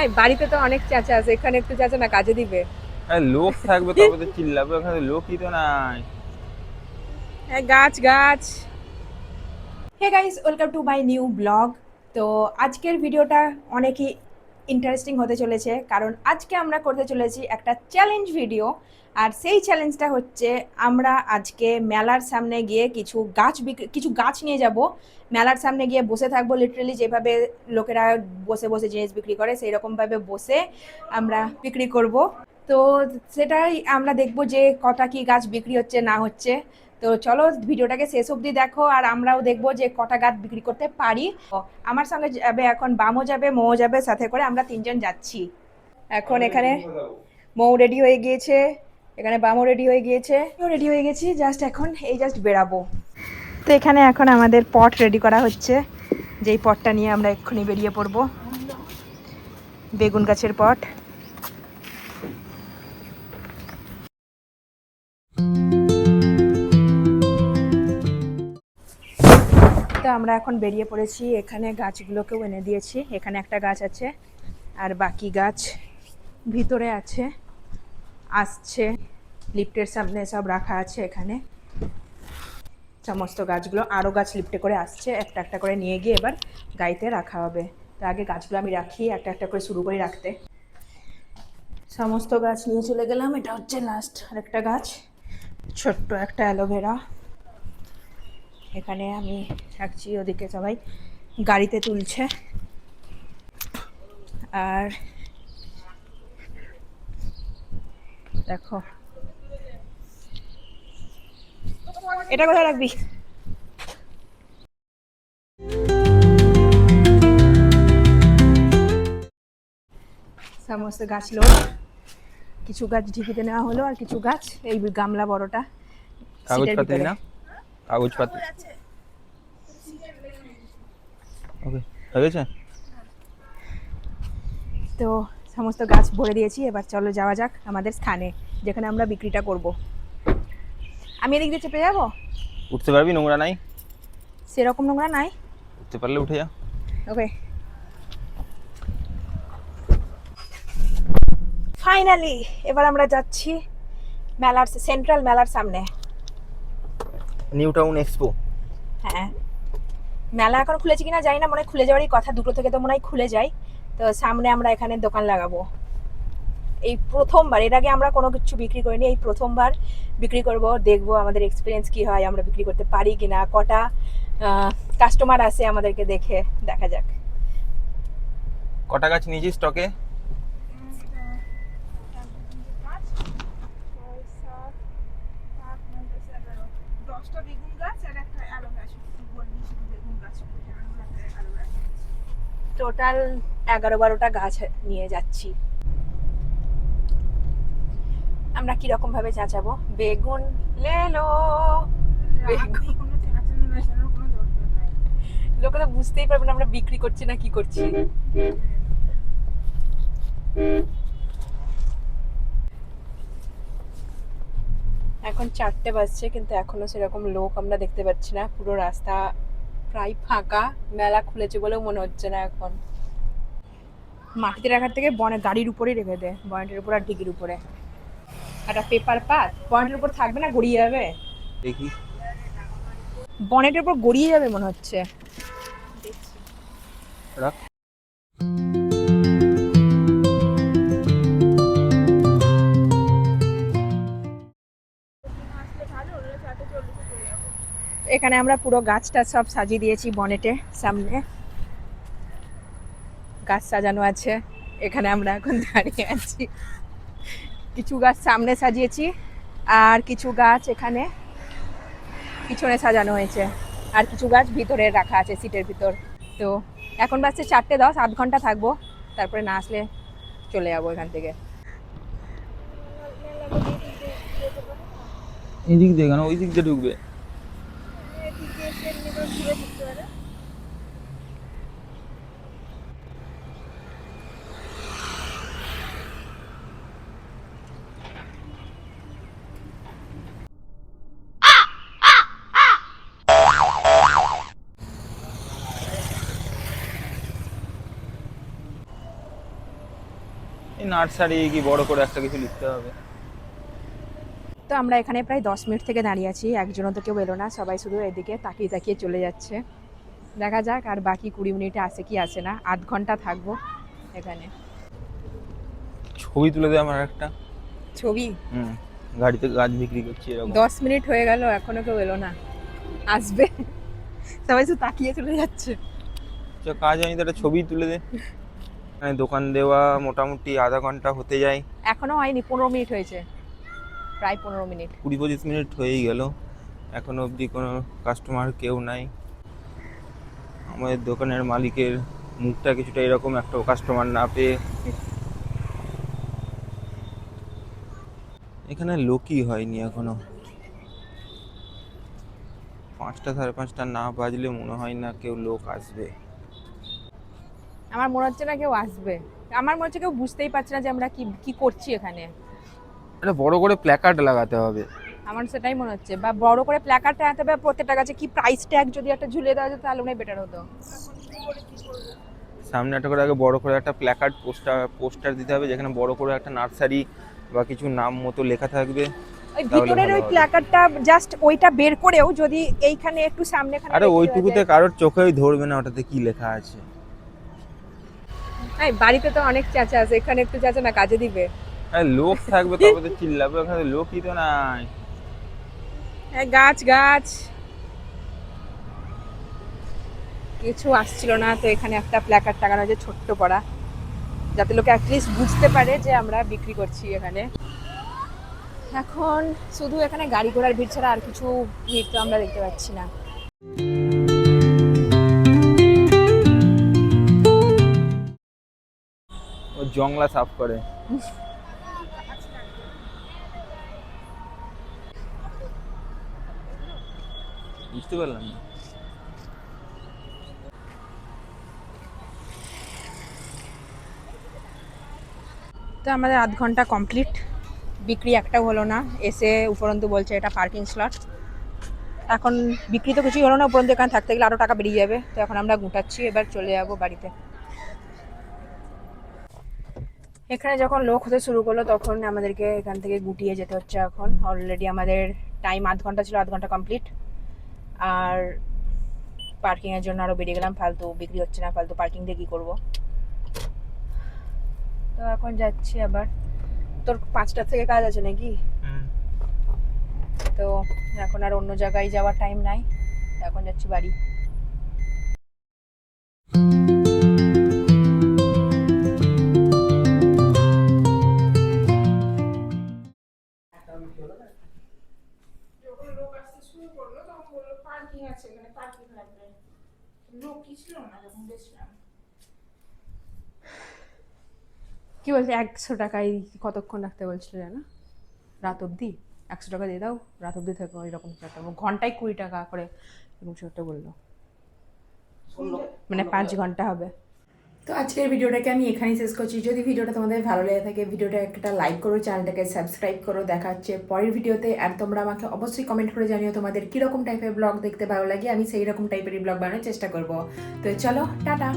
এই বাড়িতে তো অনেক চাচা আছে, এখানে একটু চাচা না কাজে দিবে। আরে লোক থাকবে তবে তো চিল্লাবে, ওখানে লোকই তো নাই। হ্যাঁ, গাছ গাছ। Hey guys, welcome to my new blog. তো আজকের ভিডিওটা অনেকই ইন্টারেস্টিং হতে চলেছে, কারণ আজকে আমরা করতে চলেছি একটা চ্যালেঞ্জ ভিডিও। আর সেই চ্যালেঞ্জটা হচ্ছে, আমরা আজকে মেলার সামনে গিয়ে কিছু গাছ নিয়ে যাব। মেলার সামনে গিয়ে বসে থাকবো, লিটারেলি যেভাবে লোকেরা বসে বসে জিনিস বিক্রি করে সেই রকমভাবে বসে আমরা বিক্রি করব। তো সেটাই আমরা দেখব যে কটা কি গাছ বিক্রি হচ্ছে না হচ্ছে। তো চলো ভিডিওটাকে শেষ অবধি দেখো, আর আমরাও দেখবো যে কটা গাছ বিক্রি করতে পারি। তো আমার সঙ্গে যাবে এখন বামও যাবে, মৌ যাবে, সাথে করে আমরা তিনজন যাচ্ছি। এখন এখানে মৌ রেডি হয়ে গিয়েছে, এখানে বামও রেডি হয়ে গিয়েছে, রেডি হয়ে গেছি, জাস্ট এখন জাস্ট বেরাবো। তো এখানে এখন আমাদের পট রেডি করা হচ্ছে, যেই পটটা নিয়ে আমরা এক্ষুনি বেরিয়ে পড়বো। বেগুন গাছের পট। তো আমরা এখন বেরিয়ে পড়েছি, এখানে গাছগুলোকেও এনে দিয়েছি। এখানে একটা গাছ আছে, আর বাকি গাছ ভিতরে আছে, আসছে। লিফটের সামনে সব রাখা আছে এখানে সমস্ত গাছগুলো। আরও গাছ লিফটে করে আসছে, একটা একটা করে নিয়ে গিয়ে এবার গাড়িতে রাখা হবে। তো আগে গাছগুলো আমি রাখি, একটা একটা করে শুরু করি রাখতে। সমস্ত গাছ নিয়ে চলে গেলাম। এটা হচ্ছে লাস্ট আরেকটা গাছ, ছোট্ট একটা অ্যালোভেরা। এখানে আমি রাখছি, ওদিকে সবাই গাড়িতে তুলছে। আর দেখো, এটা কোথায় রাখবি? সমস্ত গাছ লোড। কিছু গাছ ঢিপিতে নেওয়া হলো, আর কিছু গাছ এই গামলা বড়টা সিটের কাগজপাতি ভিতরে। না, কাগজপাতি। ওকে, হয়ে গেছে। তো সমস্ত গাছ ভরে দিয়েছি, এবার চলো যাওয়া যাক আমাদের স্থানে, যেখানে আমরা বিক্রিটা করব। আমি এদিক দিয়ে চেপে যাবো? উঠতে পারবি? নোংরা নাই? সেরকম নোংরা নাই। উঠতে পারলে উঠে যা। ওকে, ফাইনালি এবার আমরা যাচ্ছি মেলার, সেন্ট্রাল মেলার সামনে। New town expo. হ্যাঁ, মেলা এখন খুলেছে কিনা জানি না, মনে হয় খুলে যাওয়ারই কথা, 2টো থেকে তো মনে হয় খুলে যায়। তো সামনে আমরা এখানে দোকান লাগাবো। এই প্রথমবার, এর আগে আমরা কোনো কিছু বিক্রি করিনি, এই প্রথমবার বিক্রি করব। দেখবো আমাদের এক্সপিরিয়েন্স কি হয়, আমরা বিক্রি করতে পারি কিনা, কটা কাস্টমার আসে আমাদেরকে দেখে, দেখা যাক। কটা গাছ নিয়েছিস স্টকে? টোটাল 11-12টা গাছ নিয়ে যাচ্ছি। আমরা কিরকম ভাবে চাচাবো? বেগুন লেলো, বেগুন। লোকে তো বুঝতেই পারবে না আমরা বিক্রি করছি না কি করছি। এখন 4টে বাজছে, কিন্তু এখনো সেরকম লোক আমরা দেখতে পাচ্ছি না। পুরো রাস্তা প্রায় ফাঁকা, মেলা খুলেছে বলেও মনে হচ্ছে না এখন। মাটিতে রাখার থেকে গাড়ির উপরেই রেখে দে, বনেটের উপর আর ডিকির উপরে। একটা পেপার পাত বনেটের উপর থাকবে না, গড়িয়ে যাবে। দেখি, বনেটের উপর গড়িয়ে যাবে মনে হচ্ছে। রাখ। এখানে আমরা পুরো গাছটা সব সাজিয়ে দিয়েছি বনেটে সামনে, গাছ সাজানো আছে। এখানে আমরা এখন দাঁড়িয়ে আছি। কিছু গাছ সামনে সাজিয়েছি, আর কিছু গাছ এখানে পিছনে সাজানো হয়েছে, আর কিছু গাছ ভিতরে রাখা আছে সিটের ভিতর। তো এখন বাজছে 4:10, 8 ঘন্টা থাকবো, তারপরে না আসলে চলে যাবো এখান থেকে। এই দিক দিয়ে কেন, ওই দিক দিয়ে ঢুকবে। এই নার্সারি কি বড় করে একটা কিছু লিখতে হবে। তো আমরা এখানে প্রায় 10 মিনিট থেকে দাঁড়িয়ে আছি, একজনও তো কেউ এলো না, সবাই শুধু এদিকে তাকিয়ে তাকিয়ে চলে যাচ্ছে। দেখা যাক আর বাকি 20 মিনিটে আসে কি আসে না, আধ ঘন্টা থাকবো এখানে। ছবি তুলে দে আমার একটা। ছবি? গাড়িতে গাছ বিক্রি করছি এরকম। 10 মিনিট হয়ে গেল, এখনো কেউ এলো না। আসবে, সবাই শুধু তাকিয়ে চলে যাচ্ছে। কাজ হয়নি তো একটা ছবি তুলে দে। মানে দোকান দেওয়া মোটামুটি আধা ঘন্টা হতে যায়। এখনো হয়নি, 15 মিনিট হয়েছে, প্রায় 15 মিনিট। 20-25 মিনিট হয়েই গেল, এখনো অবধি কোনো কাস্টমার কেউ নাই। আমাদের দোকানের মালিকের মুখটা কিছুটা এরকম, একটা কাস্টমার না পেয়ে। এখানে লোকই হয়নি এখনো। 5টা 5:30 না বাজলে মনে হয় না কেউ লোক আসবে। আমার মনে হচ্ছে না কেউ আসবে, আমার মনে হচ্ছে কেউ বুঝতেই পারছে না যে আমরা কি কি করছি এখানে। একটা বড় করে প্ল্যাকার্ড লাগাতে হবে। আমার সেটাই মনে হচ্ছে, বা বড় করে প্ল্যাকার্ড টাঙাতে হবে, প্রত্যেকটা গাছে কি প্রাইস ট্যাগ যদি একটা ঝুলিয়ে দেওয়া যেত তাহলে মনে হয় বেটার হতো। সামনে একটা করে আগে বড় করে একটা প্ল্যাকার্ড পোস্টার দিতে হবে, যেখানে বড় করে একটা নার্সারি বা কিছু নাম মতো লেখা থাকবে। ওই তাহলে ভিতরের ভালো ওই হবে। প্ল্যাকার্ডটা জাস্ট ওইটা বের করেও যদি এইখানে একটু সামনেখানে আরে রেখে দেওয়া ওইটুকুতে যায়। কারোর চোখেই ধরবে না ওটাতে কি লেখা আছে। এই বাড়িতে তো অনেক চাচা আছে, এখানে একটু চাচা না কাজে দিবে। আরে লোক থাকবে তবে তো চিল্লাবে, ওখানে লোকই তো নাই। হ্যাঁ, গাছ গাছ কিছু আসছিল না, তো এখানে একটা প্ল্যাকার্ড টাঙানো আছে ছোট্ট পড়া, যাতে লোকে অ্যাটলিস্ট বুঝতে পারে যে আমরা বিক্রি করছি এখানে। এখন শুধু এখানে গাড়ি ঘোড়ার ভিড় ছাড়া আর কিছু ভিড় তো আমরা দেখতে পাচ্ছি না। ও জংলা সাফ করে। বুঝতে পারলাম না। তো আমাদের আধ ঘন্টা কমপ্লিট, বিক্রি একটাও হলো না। এসে উপরন্তু বলছে এটা পার্কিং স্লট। এখন বিক্রি তো কিছুই হলো না, উপরন্তু এখানে থাকতে গেলে আরও টাকা বেরিয়ে যাবে। তো এখন আমরা গুটাচ্ছি, এবার চলে যাবো বাড়িতে। এখানে যখন লোক হতে শুরু করলো তখন আমাদেরকে এখান থেকে গুটিয়ে যেতে হচ্ছে। এখন অলরেডি আমাদের টাইম আধ ঘন্টা ছিল, আধ ঘন্টা কমপ্লিট। আর পার্কিংয়ের জন্য আরও বেরিয়ে গেলাম, ফালতু বিক্রি হচ্ছে না, ফালতু পার্কিং দিয়ে কী করবো। তো এখন যাচ্ছি আবার। তোর 5টা থেকে কাজ আছে নাকি? তো এখন আর অন্য জায়গায় যাওয়ার টাইম নাই, এখন যাচ্ছি বাড়ি। কি বলছে 100 টাকায় কতক্ষণ রাখতে বলছিল জানো? রাত অবধি 100 টাকা দিয়ে দাও, রাত অবধি থাকো, এরকম একটা ঘন্টায় 20 টাকা করে এরকম ছোট্ট বললো, মানে 5 ঘন্টা হবে। তো আজকের ভিডিওটাকে আমি এখানেই শেষ করছি। যদি ভিডিওটা তোমাদের ভালো লেগে থাকে ভিডিওটা একটা লাইক করো, চ্যানেলটাকে সাবস্ক্রাইব করো। দেখা হচ্ছে পরের ভিডিওতে। আর তোমরা আমাকে অবশ্যই কমেন্ট করে জানিও তোমাদের কীরকম টাইপের ব্লগ দেখতে ভালো লাগে, আমি সেই রকম টাইপেরই ব্লগ বানানোর চেষ্টা করব। তো চলো, টাটা।